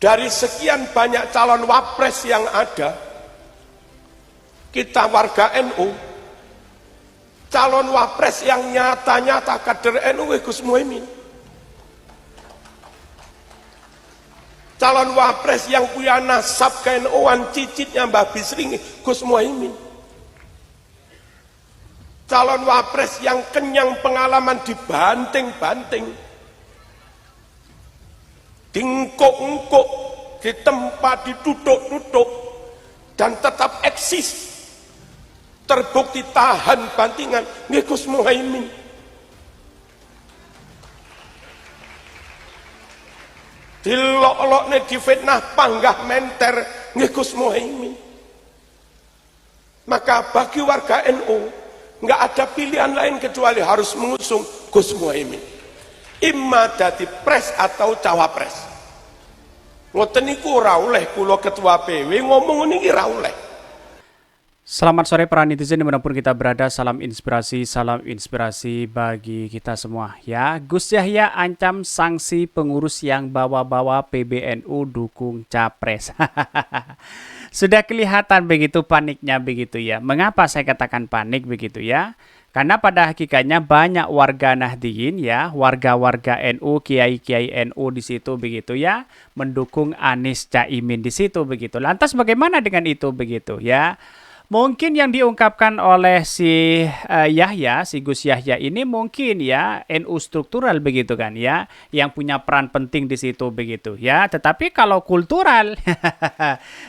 Dari sekian banyak calon wapres yang ada, kita warga NU, calon wapres yang nyata-nyata kader NU Gus Muhaimin. Calon wapres yang punya nasab ke NU-an cicitnya Mbah Bisri Gus Muhaimin. Calon wapres yang kenyang pengalaman dibanting-banting, dingkuk-ngkuk, ditempa, diduduk-duduk, dan tetap eksis. Terbukti tahan bantingan Gus Muhaimin. Dilok-lokne difitnah panggah menter Gus Muhaimin. Maka bagi warga NU nggak ada pilihan lain kecuali harus mengusung Gus Muhaimin. Imma dadi pres atau cawapres. Ngoten niku ora oleh kula ketua PW ngomong niki ora oleh. Selamat sore para netizen dimanapun kita berada, salam inspirasi bagi kita semua ya. Gus Yahya ancam sanksi pengurus yang bawa-bawa PBNU dukung capres. Sudah kelihatan begitu paniknya begitu ya. Mengapa saya katakan panik begitu ya? Karena pada hakikatnya banyak warga Nahdliyin ya, warga-warga NU, kiai-kiai NU di situ begitu ya, mendukung Anies Caimin di situ begitu. Lantas bagaimana dengan itu begitu ya? Mungkin yang diungkapkan oleh si Yahya, si Gus Yahya ini mungkin ya NU struktural begitu kan ya, yang punya peran penting di situ begitu ya. Tetapi kalau kultural,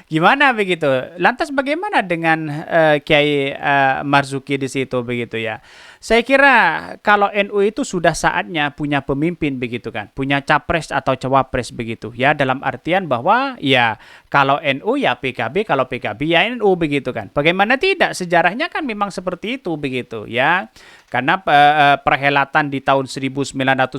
gimana begitu? Lantas bagaimana dengan Kiai Marzuki di situ begitu ya? Saya kira kalau NU itu sudah saatnya punya pemimpin begitu kan, punya capres atau cawapres begitu ya, dalam artian bahwa ya kalau NU ya PKB, kalau PKB ya NU begitu kan. Bagaimana tidak, sejarahnya kan memang seperti itu begitu ya. Karena perhelatan di tahun 1999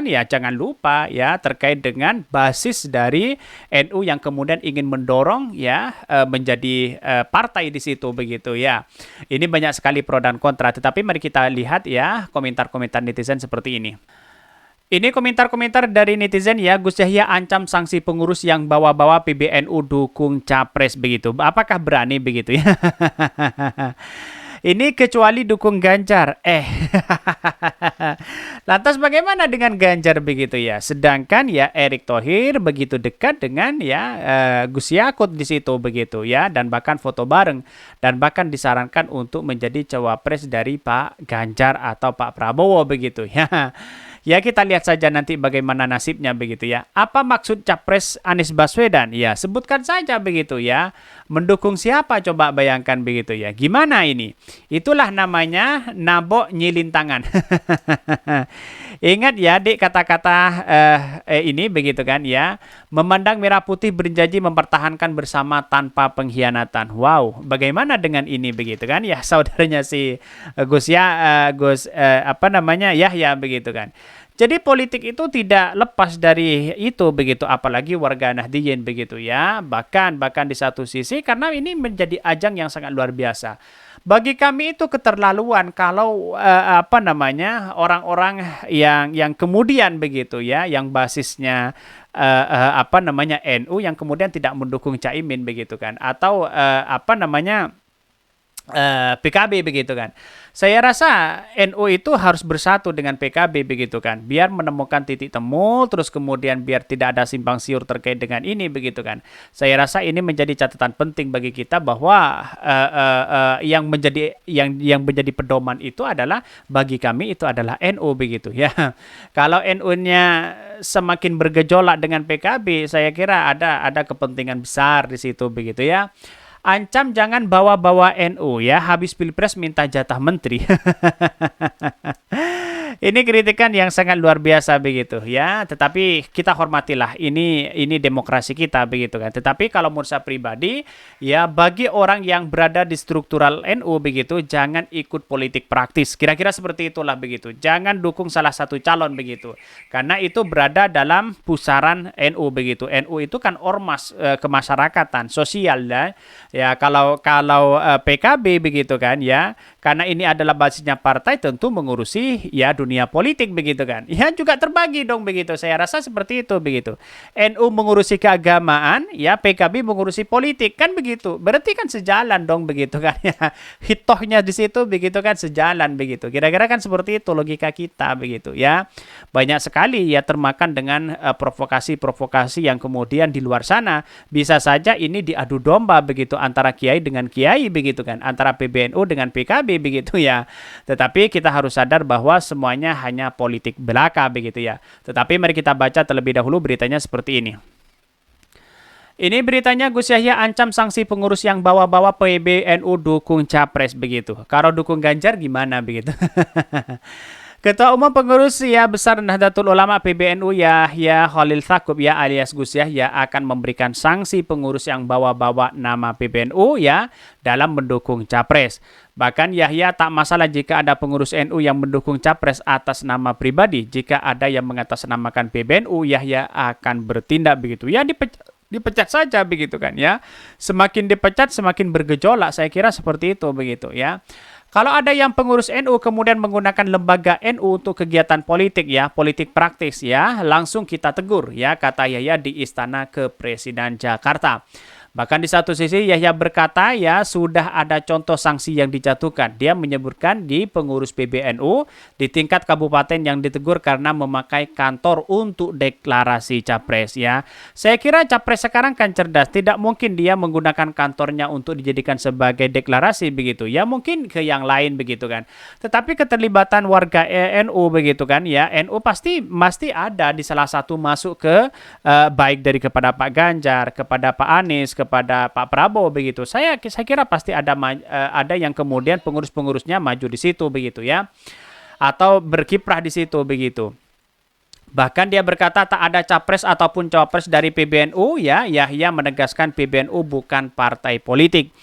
ya jangan lupa ya terkait dengan basis dari NU yang kemudian ingin mendorong ya menjadi partai di situ begitu ya. Ini banyak sekali pro dan kontra, tetapi mari kita lihat ya komentar-komentar netizen seperti ini. Ini komentar-komentar dari netizen ya. Gus Yahya ancam sanksi pengurus yang bawa-bawa PBNU dukung capres begitu. Apakah berani begitu ya? Ini kecuali dukung Ganjar. Lantas bagaimana dengan Ganjar begitu ya? Sedangkan ya Erick Thohir begitu dekat dengan ya Gus Yakut di situ begitu ya, dan bahkan foto bareng dan bahkan disarankan untuk menjadi cawapres dari Pak Ganjar atau Pak Prabowo begitu ya. Ya kita lihat saja nanti bagaimana nasibnya begitu ya. Apa maksud capres Anies Baswedan? Ya sebutkan saja begitu ya. Mendukung siapa coba bayangkan begitu ya. Gimana ini? Itulah namanya nabok nyilin tangan. Ingat ya dik kata-kata ini begitu kan ya. Memandang merah putih berjanji mempertahankan bersama tanpa pengkhianatan. Wow, bagaimana dengan ini begitu kan ya, saudaranya si Yahya begitu kan. Jadi politik itu tidak lepas dari itu begitu, apalagi warga Nahdliyin begitu ya. Bahkan di satu sisi karena ini menjadi ajang yang sangat luar biasa. Bagi kami itu keterlaluan kalau orang-orang yang kemudian begitu ya, yang basisnya NU yang kemudian tidak mendukung Caimin begitu kan, atau PKB begitu kan. Saya rasa NU itu harus bersatu dengan PKB begitu kan, biar menemukan titik temu, terus kemudian biar tidak ada simpang siur terkait dengan ini begitu kan. Saya rasa ini menjadi catatan penting bagi kita bahwa yang menjadi pedoman itu adalah, bagi kami itu adalah NU begitu ya. Kalau NU-nya semakin bergejolak dengan PKB, saya kira ada kepentingan besar di situ begitu ya. Ancam jangan bawa-bawa NU ya, habis pilpres minta jatah menteri. Ini kritikan yang sangat luar biasa begitu ya, tetapi kita hormatilah, ini demokrasi kita begitu kan. Tetapi kalau menurut saya pribadi ya, bagi orang yang berada di struktural NU begitu, jangan ikut politik praktis. Kira-kira seperti itulah begitu. Jangan dukung salah satu calon begitu. Karena itu berada dalam pusaran NU begitu. NU itu kan ormas kemasyarakatan, sosial ya. Ya kalau PKB begitu kan ya, karena ini adalah basisnya partai, tentu mengurusi ya dunia dunia politik begitu kan. Ya juga terbagi dong begitu. Saya rasa seperti itu begitu. NU mengurusi keagamaan, ya PKB mengurusi politik kan begitu. Berarti kan sejalan dong begitu kan ya. Hitohnya di situ begitu kan sejalan begitu. Kira-kira kan seperti itu logika kita begitu ya. Banyak sekali ya termakan dengan provokasi-provokasi yang kemudian di luar sana bisa saja ini diadu domba begitu antara kiai dengan kiai begitu kan, antara PBNU dengan PKB begitu ya. Tetapi kita harus sadar bahwa semuanya hanya politik belaka begitu ya. Tetapi mari kita baca terlebih dahulu beritanya seperti ini. Ini beritanya Gus Yahya ancam sanksi pengurus yang bawa-bawa PBNU dukung capres begitu. Kalau dukung Ganjar gimana begitu? Ketua Umum Pengurus ya Besar Nahdlatul Ulama PBNU Yahya Khalil Stakuf ya alias Gus Yahya akan memberikan sanksi pengurus yang bawa-bawa nama PBNU ya dalam mendukung capres. Bahkan Yahya tak masalah jika ada pengurus NU yang mendukung capres atas nama pribadi. Jika ada yang mengatasnamakan PBNU, Yahya akan bertindak begitu. Ya dipecat saja begitu kan ya. Semakin dipecat semakin bergejolak, saya kira seperti itu begitu ya. Kalau ada yang pengurus NU kemudian menggunakan lembaga NU untuk kegiatan politik ya, politik praktis ya, langsung kita tegur ya, kata Yahya di Istana Kepresidenan Jakarta. Bahkan di satu sisi Yahya berkata ya sudah ada contoh sanksi yang dijatuhkan. Dia menyebutkan di pengurus PBNU di tingkat kabupaten yang ditegur karena memakai kantor untuk deklarasi capres ya. Saya kira capres sekarang kan cerdas. Tidak mungkin dia menggunakan kantornya untuk dijadikan sebagai deklarasi begitu. Ya mungkin ke yang lain begitu kan. Tetapi keterlibatan warga NU begitu kan ya. NU pasti ada di salah satu masuk ke baik dari kepada Pak Ganjar, kepada Pak Anies, kepada Pak Prabowo begitu. Saya kira pasti ada yang kemudian pengurus-pengurusnya maju di situ begitu ya. Atau berkiprah di situ begitu. Bahkan dia berkata tak ada capres ataupun cawapres dari PBNU ya. Yahya menegaskan PBNU bukan partai politik.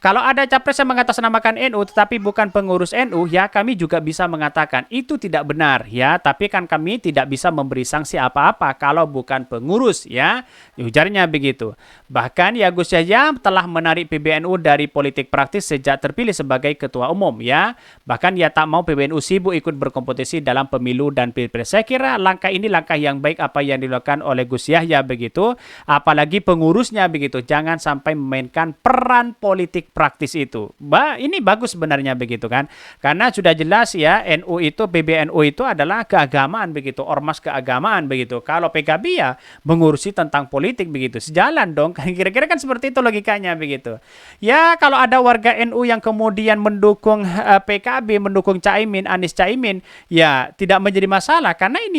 Kalau ada capres yang mengatasnamakan NU tetapi bukan pengurus NU, ya kami juga bisa mengatakan itu tidak benar ya, tapi kan kami tidak bisa memberi sanksi apa-apa kalau bukan pengurus ya, ujarnya begitu. Bahkan ya Gus Yahya telah menarik PBNU dari politik praktis sejak terpilih sebagai ketua umum ya. Bahkan ia tak mau PBNU sibuk ikut berkompetisi dalam pemilu dan pilpres. Saya kira langkah ini langkah yang baik apa yang dilakukan oleh Gus Yahya begitu, apalagi pengurusnya begitu. Jangan sampai memainkan peran politik praktis itu. Ini bagus sebenarnya begitu kan. Karena sudah jelas ya NU itu PBNU itu adalah keagamaan begitu, ormas keagamaan begitu. Kalau PKB ya mengurusi tentang politik begitu. Sejalan dong. Kira-kira kan seperti itu logikanya begitu. Ya kalau ada warga NU yang kemudian mendukung PKB, mendukung Caimin, Anies Caimin, ya tidak menjadi masalah karena ini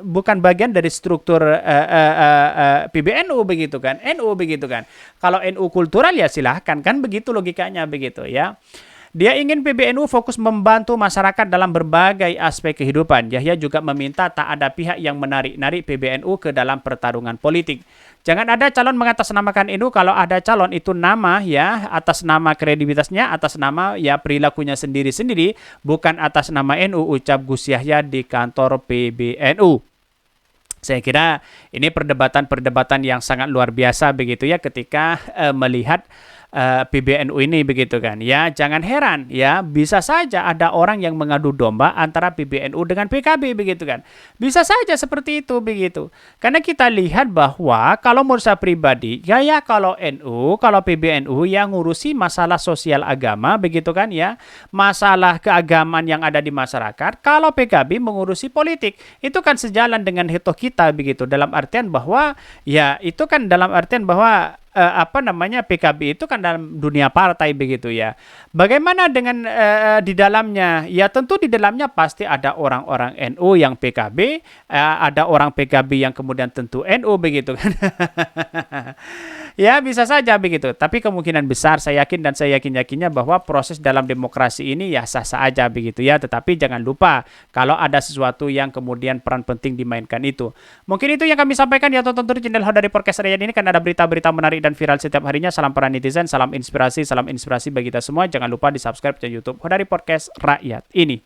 bukan bagian dari struktur PBNU begitu kan, NU begitu kan. Kalau NU kultural ya silahkan kan begitu logikanya begitu ya. Dia ingin PBNU fokus membantu masyarakat dalam berbagai aspek kehidupan. Yahya juga meminta tak ada pihak yang menarik-narik PBNU ke dalam pertarungan politik. Jangan ada calon mengatasnamakan NU kalau ada calon itu nama ya, atas nama kredibilitasnya, atas nama ya perilakunya sendiri-sendiri, bukan atas nama NU, ucap Gus Yahya di kantor PBNU. Saya kira ini perdebatan-perdebatan yang sangat luar biasa begitu ya ketika melihat PBNU ini begitu kan ya. Jangan heran ya, bisa saja ada orang yang mengadu domba antara PBNU dengan PKB begitu kan. Bisa saja seperti itu begitu. Karena kita lihat bahwa kalau menurut saya pribadi ya kalau NU, kalau PBNU yang ngurusi masalah sosial agama begitu kan ya, masalah keagamaan yang ada di masyarakat. Kalau PKB mengurusi politik, itu kan sejalan dengan hitoh kita begitu, dalam artian bahwa ya itu kan dalam artian bahwa PKB itu kan dalam dunia partai begitu ya. Bagaimana dengan di dalamnya? Ya tentu di dalamnya pasti ada orang-orang NU yang PKB, ada orang PKB yang kemudian tentu NU begitu kan. Ya bisa saja begitu. Tapi kemungkinan besar saya yakin dan saya yakin-yakinnya bahwa proses dalam demokrasi ini ya sah-sah aja begitu ya. Tetapi jangan lupa kalau ada sesuatu yang kemudian peran penting dimainkan itu. Mungkin itu yang kami sampaikan ya, tonton terus channel Hodari Podcast Rakyat ini kan ada berita-berita menarik dan viral setiap harinya. Salam para netizen, salam inspirasi bagi kita semua. Jangan lupa di subscribe channel YouTube Hodari Podcast Rakyat ini.